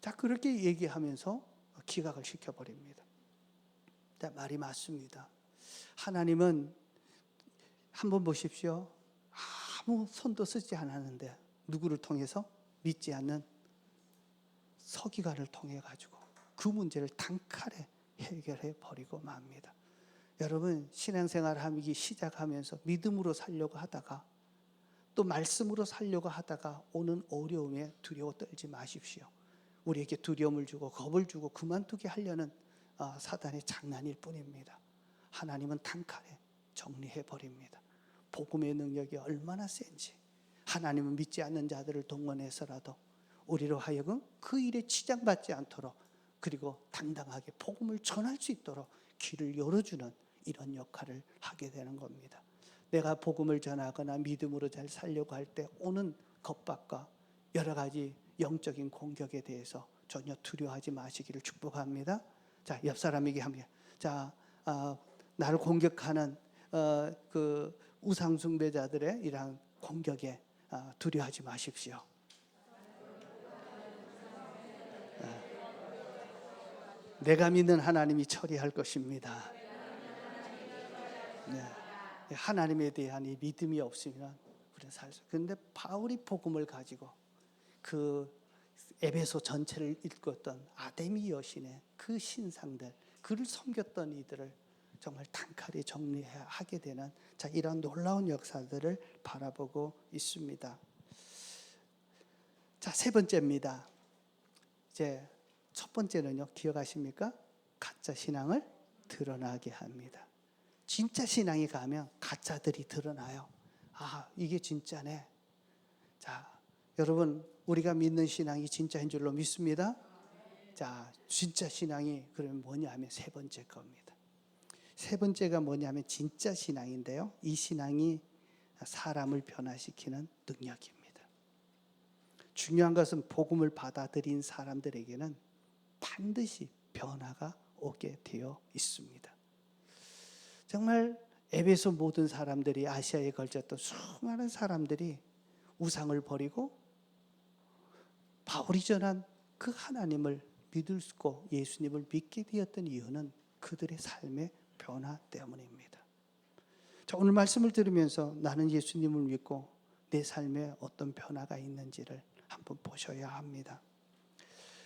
자, 그렇게 얘기하면서 기각을 시켜버립니다. 자, 말이 맞습니다. 하나님은 한번 보십시오. 아무 손도 쓰지 않았는데 누구를 통해서? 믿지 않는 서기관을 통해 가지고 그 문제를 단칼에 해결해 버리고 맙니다. 여러분, 신앙생활 하기 시작하면서 믿음으로 살려고 하다가 또 말씀으로 살려고 하다가 오는 어려움에 두려워 떨지 마십시오. 우리에게 두려움을 주고 겁을 주고 그만두게 하려는 사단의 장난일 뿐입니다. 하나님은 단칼에 정리해 버립니다. 복음의 능력이 얼마나 센지 하나님은 믿지 않는 자들을 동원해서라도 우리로 하여금 그 일에 치장받지 않도록 그리고 당당하게 복음을 전할 수 있도록 길을 열어주는 이런 역할을 하게 되는 겁니다. 내가 복음을 전하거나 믿음으로 잘 살려고 할 때 오는 겁박과 여러 가지 영적인 공격에 대해서 전혀 두려워하지 마시기를 축복합니다. 자, 옆 사람에게 합니다. 자, 나를 공격하는 그 우상 숭배자들의 이러한 공격에 두려워하지 마십시오. 내가 믿는 하나님이 처리할 것입니다. 네. 하나님에 대한 이 믿음이 없으면 우리는 살 수. 그런데 바울이 복음을 가지고 그 에베소 전체를 일궜던 아데미 여신의 그 신상들, 그를 섬겼던 이들을 정말 단칼에 정리하게 되는 자, 이런 놀라운 역사들을 바라보고 있습니다. 자, 세 번째입니다. 이제 첫 번째는요, 기억하십니까? 가짜 신앙을 드러나게 합니다. 진짜 신앙이 가면 가짜들이 드러나요. 아, 이게 진짜네. 자, 여러분, 우리가 믿는 신앙이 진짜인 줄로 믿습니다. 자, 진짜 신앙이 그러면 뭐냐 하면 세 번째 겁니다. 세 번째가 뭐냐면 진짜 신앙인데요. 이 신앙이 사람을 변화시키는 능력입니다. 중요한 것은 복음을 받아들인 사람들에게는 반드시 변화가 오게 되어 있습니다. 정말 에베소 모든 사람들이 아시아에 걸쳤던 수많은 사람들이 우상을 버리고 바울이 전한 그 하나님을 믿고 예수님을 믿게 되었던 이유는 그들의 삶의 변화 때문입니다. 자, 오늘 말씀을 들으면서 나는 예수님을 믿고 내 삶에 어떤 변화가 있는지를 한번 보셔야 합니다.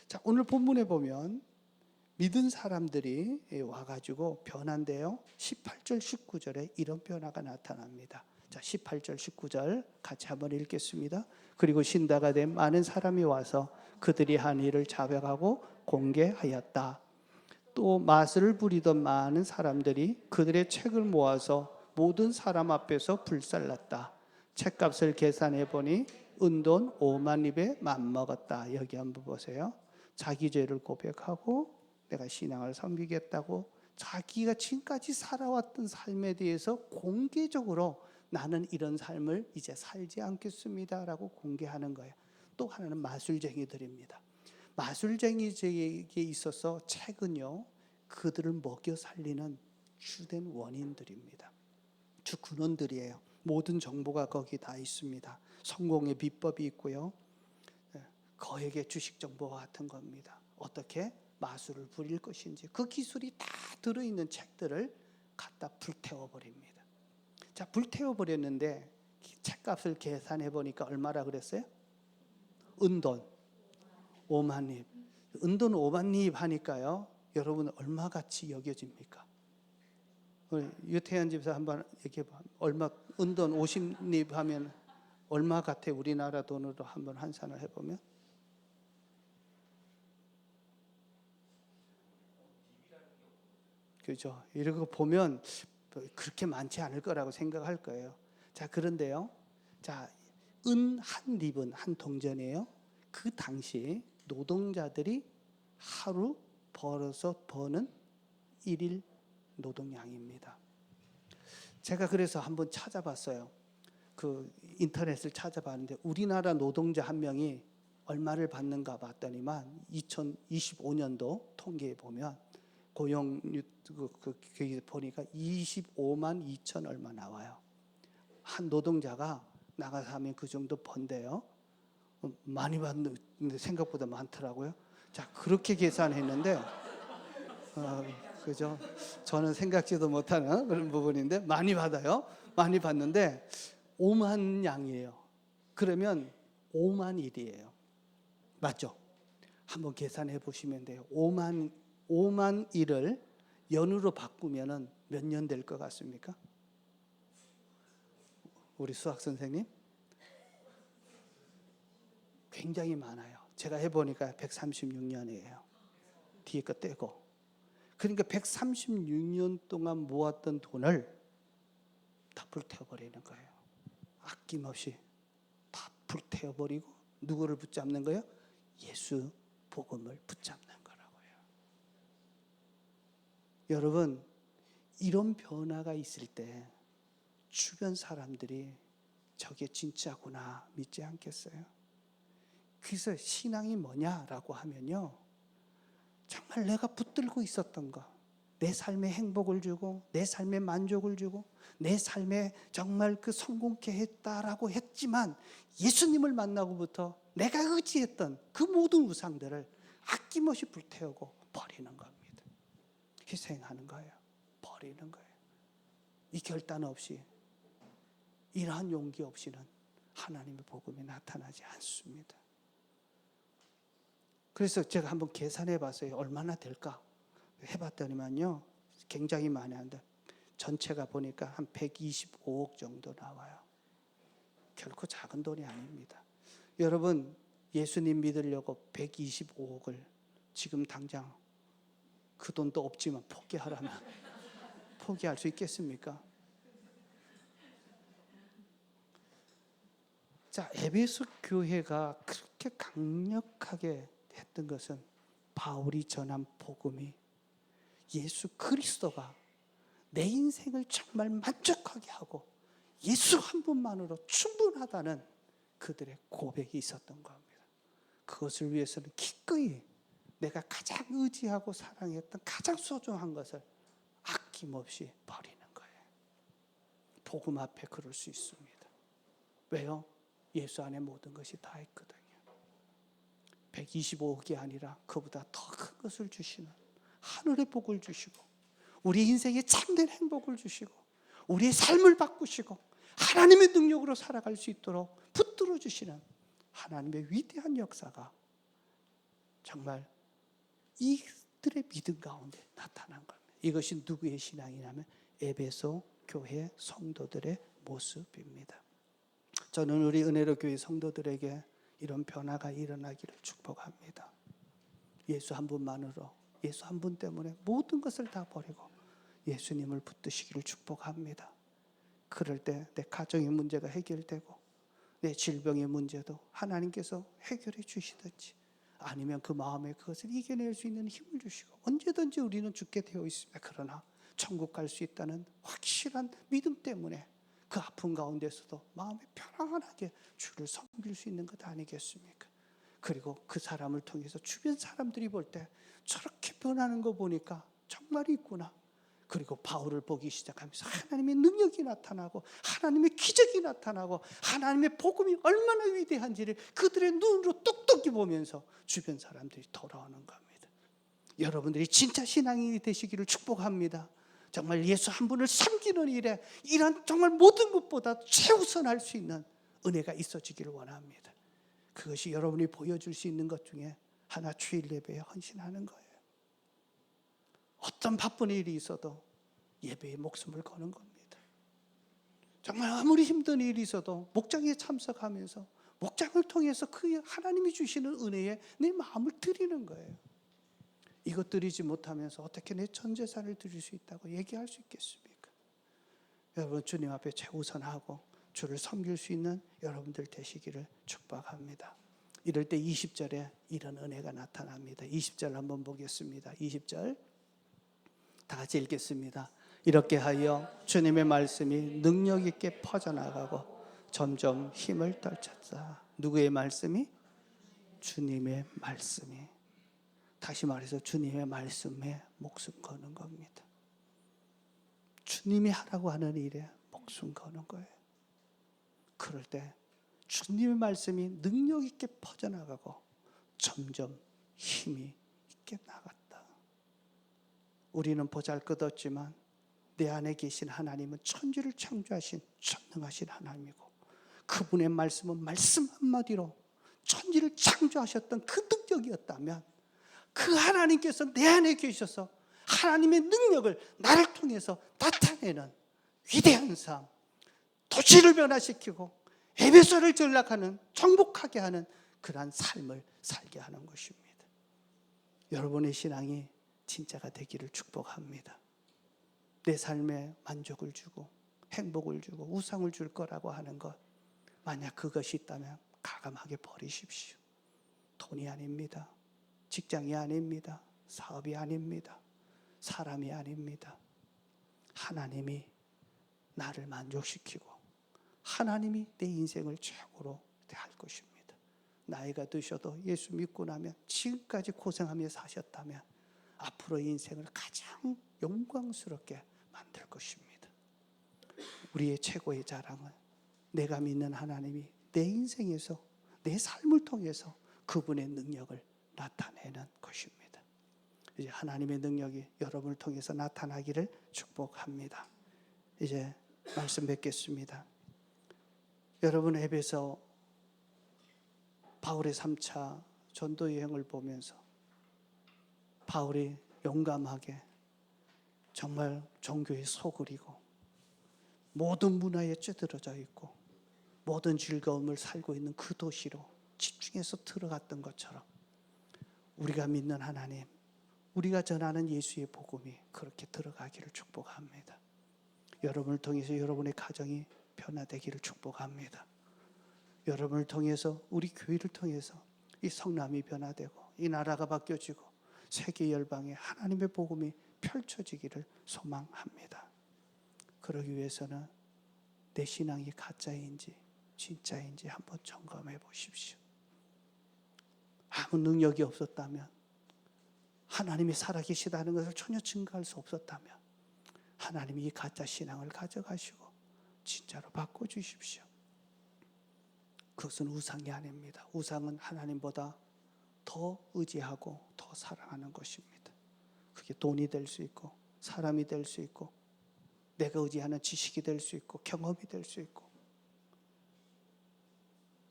자, 오늘 본문에 보면 믿은 사람들이 와가지고 변한데요. 18절, 19절에 이런 변화가 나타납니다. 자, 18절, 19절 같이 한번 읽겠습니다. 그리고 신다가 된 많은 사람이 와서 그들이 한 일을 자백하고 공개하였다. 또 마술을 부리던 많은 사람들이 그들의 책을 모아서 모든 사람 앞에서 불살랐다. 책값을 계산해 보니 은돈 5만 입에 맞먹었다. 여기 한번 보세요. 자기 죄를 고백하고 내가 신앙을 섬기겠다고 자기가 지금까지 살아왔던 삶에 대해서 공개적으로 나는 이런 삶을 이제 살지 않겠습니다라고 공개하는 거예요. 또 하나는 마술쟁이들입니다. 마술쟁이에게 있어서 책은요, 그들을 먹여 살리는 주된 원인들입니다. 주 근원들이에요. 모든 정보가 거기 다 있습니다. 성공의 비법이 있고요. 거액의 주식 정보와 같은 겁니다. 어떻게 마술을 부릴 것인지 그 기술이 다 들어있는 책들을 갖다 불태워버립니다. 자, 불태워버렸는데 책값을 계산해 보니까 얼마라 그랬어요? 은돈 5만 입. 은돈 5만 입 하니까요, 여러분 얼마 같이 여겨집니까? 유태현 집사 한번 얘기해봐. 얼마 은돈 50입 하면 얼마 같아? 우리나라 돈으로 한번 환산을 해보면 그죠? 이런 거 보면 그렇게 많지 않을 거라고 생각할 거예요. 자, 그런데요. 자, 은 한 립은 한 동전이에요. 그 당시 노동자들이 하루 벌어서 버는 일일 노동량입니다. 제가 그래서 한번 찾아봤어요. 그 인터넷을 찾아봤는데 우리나라 노동자 한 명이 얼마를 받는가 봤더니만 2025년도 통계에 보면 고용률 보니까 25만 2천 얼마 나와요. 한 노동자가 나가서 하면 그 정도 번대요. 많이 받는데 생각보다 많더라고요. 자, 그렇게 계산했는데 그죠? 저는 생각지도 못하는 그런 부분인데 많이 받아요. 많이 받는데 5만 양이에요. 그러면 5만 일이에요. 맞죠? 한번 계산해 보시면 돼요. 5만 일을 연으로 바꾸면은 몇 년 될 것 같습니까? 우리 수학 선생님? 굉장히 많아요. 제가 해보니까 136년이에요. 뒤에 거 떼고. 그러니까 136년 동안 모았던 돈을 다 불태워버리는 거예요. 아낌없이 다 불태워버리고 누구를 붙잡는 거예요? 예수 복음을 붙잡는 거라고요. 여러분, 이런 변화가 있을 때 주변 사람들이 저게 진짜구나 믿지 않겠어요? 그래서 신앙이 뭐냐라고 하면요, 정말 내가 붙들고 있었던 거, 내 삶에 행복을 주고 내 삶에 만족을 주고 내 삶에 정말 그 성공케 했다라고 했지만 예수님을 만나고부터 내가 의지했던 그 모든 우상들을 아낌없이 불태우고 버리는 겁니다. 희생하는 거예요. 버리는 거예요. 이 결단 없이, 이러한 용기 없이는 하나님의 복음이 나타나지 않습니다. 그래서 제가 한번 계산해 봤어요. 얼마나 될까? 해봤더니만요, 굉장히 많이 한다. 전체가 보니까 한 125억 정도 나와요. 결코 작은 돈이 아닙니다. 여러분, 예수님 믿으려고 125억을 지금 당장 그 돈도 없지만 포기하라면 포기할 수 있겠습니까? 자, 에베소 교회가 그렇게 강력하게 했던 것은 바울이 전한 복음이, 예수 그리스도가 내 인생을 정말 만족하게 하고 예수 한 분만으로 충분하다는 그들의 고백이 있었던 겁니다. 그것을 위해서는 기꺼이 내가 가장 의지하고 사랑했던 가장 소중한 것을 아낌없이 버리는 거예요. 복음 앞에 그럴 수 있습니다. 왜요? 예수 안에 모든 것이 다 있거든요. 125억이 아니라 그보다 더 큰 것을 주시는 하늘의 복을 주시고 우리 인생에 참된 행복을 주시고 우리의 삶을 바꾸시고 하나님의 능력으로 살아갈 수 있도록 붙들어 주시는 하나님의 위대한 역사가 정말 이들의 믿음 가운데 나타난 겁니다. 이것이 누구의 신앙이냐면 에베소 교회 성도들의 모습입니다. 저는 우리 은혜로 교회 성도들에게 이런 변화가 일어나기를 축복합니다. 예수 한 분만으로, 예수 한 분 때문에 모든 것을 다 버리고 예수님을 붙드시기를 축복합니다. 그럴 때 내 가정의 문제가 해결되고 내 질병의 문제도 하나님께서 해결해 주시든지 아니면 그 마음에 그것을 이겨낼 수 있는 힘을 주시고 언제든지 우리는 죽게 되어 있습니다. 그러나 천국 갈 수 있다는 확실한 믿음 때문에 그 아픔 가운데서도 마음이 편안하게 주를 섬길 수 있는 것 아니겠습니까? 그리고 그 사람을 통해서 주변 사람들이 볼 때 저렇게 변하는 거 보니까 정말 있구나. 그리고 바울을 보기 시작하면서 하나님의 능력이 나타나고 하나님의 기적이 나타나고 하나님의 복음이 얼마나 위대한지를 그들의 눈으로 똑똑히 보면서 주변 사람들이 돌아오는 겁니다. 여러분들이 진짜 신앙인이 되시기를 축복합니다. 정말 예수 한 분을 섬기는 일에 이런 정말 모든 것보다 최우선할 수 있는 은혜가 있어지기를 원합니다. 그것이 여러분이 보여줄 수 있는 것 중에 하나, 주일 예배에 헌신하는 거예요. 어떤 바쁜 일이 있어도 예배에 목숨을 거는 겁니다. 정말 아무리 힘든 일이 있어도 목장에 참석하면서 목장을 통해서 그 하나님이 주시는 은혜에 내 마음을 드리는 거예요. 이것 드리지 못하면서 어떻게 내 전 재산을 드릴 수 있다고 얘기할 수 있겠습니까? 여러분, 주님 앞에 최우선하고 주를 섬길 수 있는 여러분들 되시기를 축복합니다. 이럴 때 20절에 이런 은혜가 나타납니다. 20절 한번 보겠습니다. 20절 다 같이 읽겠습니다. 이렇게 하여 주님의 말씀이 능력 있게 퍼져나가고 점점 힘을 떨쳤다. 누구의 말씀이? 주님의 말씀이. 다시 말해서 주님의 말씀에 목숨 거는 겁니다. 주님이 하라고 하는 일에 목숨 거는 거예요. 그럴 때 주님의 말씀이 능력 있게 퍼져나가고 점점 힘이 있게 나갔다. 우리는 보잘것없지만 내 안에 계신 하나님은 천지를 창조하신 전능하신 하나님이고, 그분의 말씀은 말씀 한마디로 천지를 창조하셨던 그 능력이었다면, 그 하나님께서 내 안에 계셔서 하나님의 능력을 나를 통해서 나타내는 위대한 삶, 도시를 변화시키고 에베소를 전락하는, 정복하게 하는 그러한 삶을 살게 하는 것입니다. 여러분의 신앙이 진짜가 되기를 축복합니다. 내 삶에 만족을 주고 행복을 주고 우상을 줄 거라고 하는 것, 만약 그것이 있다면 가감하게 버리십시오. 돈이 아닙니다. 직장이 아닙니다. 사업이 아닙니다. 사람이 아닙니다. 하나님이 나를 만족시키고 하나님이 내 인생을 최고로 할 것입니다. 나이가 드셔도 예수 믿고 나면 지금까지 고생하며 사셨다면 앞으로 인생을 가장 영광스럽게 만들 것입니다. 우리의 최고의 자랑은 내가 믿는 하나님이 내 인생에서, 내 삶을 통해서 그분의 능력을 나타내는 것입니다. 이제 하나님의 능력이 여러분을 통해서 나타나기를 축복합니다. 이제 말씀 뵙겠습니다. 여러분, 에베소 바울의 3차 전도 여행을 보면서 바울이 용감하게 정말 종교의 소굴이고 모든 문화에 찌들어져 있고 모든 즐거움을 살고 있는 그 도시로 집중해서 들어갔던 것처럼, 우리가 믿는 하나님, 우리가 전하는 예수의 복음이 그렇게 들어가기를 축복합니다. 여러분을 통해서 여러분의 가정이 변화되기를 축복합니다. 여러분을 통해서, 우리 교회를 통해서 이 성남이 변화되고 이 나라가 바뀌어지고 세계 열방에 하나님의 복음이 펼쳐지기를 소망합니다. 그러기 위해서는 내 신앙이 가짜인지 진짜인지 한번 점검해 보십시오. 아무 능력이 없었다면, 하나님이 살아계시다는 것을 전혀 증거할 수 없었다면 하나님이 이 가짜 신앙을 가져가시고 진짜로 바꿔주십시오. 그것은 우상이 아닙니다. 우상은 하나님보다 더 의지하고 더 사랑하는 것입니다. 그게 돈이 될 수 있고 사람이 될 수 있고 내가 의지하는 지식이 될 수 있고 경험이 될 수 있고,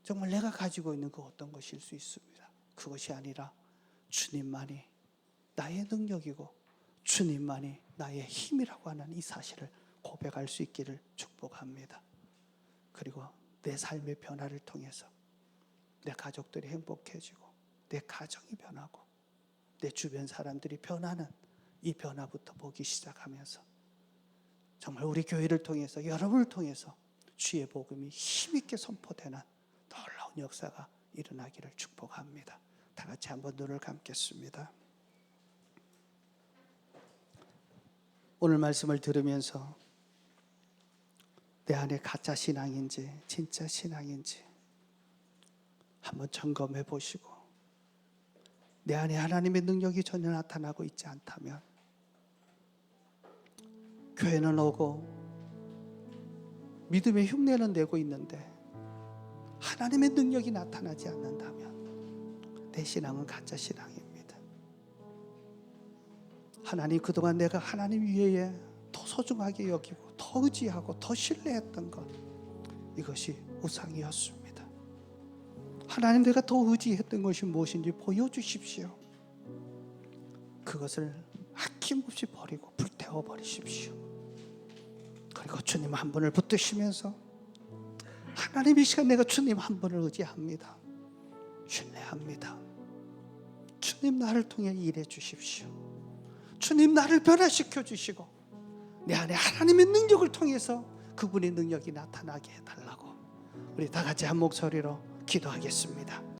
정말 내가 가지고 있는 그 어떤 것일 수 있습니다. 그것이 아니라 주님만이 나의 능력이고 주님만이 나의 힘이라고 하는 이 사실을 고백할 수 있기를 축복합니다. 그리고 내 삶의 변화를 통해서 내 가족들이 행복해지고 내 가정이 변하고 내 주변 사람들이 변하는 이 변화부터 보기 시작하면서 정말 우리 교회를 통해서, 여러분을 통해서 주의 복음이 힘있게 선포되는 놀라운 역사가 일어나기를 축복합니다. 다 같이 한번 눈을 감겠습니다. 오늘 말씀을 들으면서 내 안에 가짜 신앙인지 진짜 신앙인지 한번 점검해 보시고, 내 안에 하나님의 능력이 전혀 나타나고 있지 않다면, 교회는 오고 믿음의 흉내는 내고 있는데 하나님의 능력이 나타나지 않는다면 내 신앙은 가짜 신앙입니다. 하나님, 그동안 내가 하나님 위에 더 소중하게 여기고 더 의지하고 더 신뢰했던 것, 이것이 우상이었습니다. 하나님, 내가 더 의지했던 것이 무엇인지 보여주십시오. 그것을 아낌없이 버리고 불태워 버리십시오. 그리고 주님 한 분을 붙드시면서, 하나님, 이 시간 내가 주님 한 분을 의지합니다. 신뢰합니다. 주님, 나를 통해 일해 주십시오. 주님, 나를 변화시켜 주시고 내 안에 하나님의 능력을 통해서 그분의 능력이 나타나게 해달라고 우리 다 같이 한 목소리로 기도하겠습니다.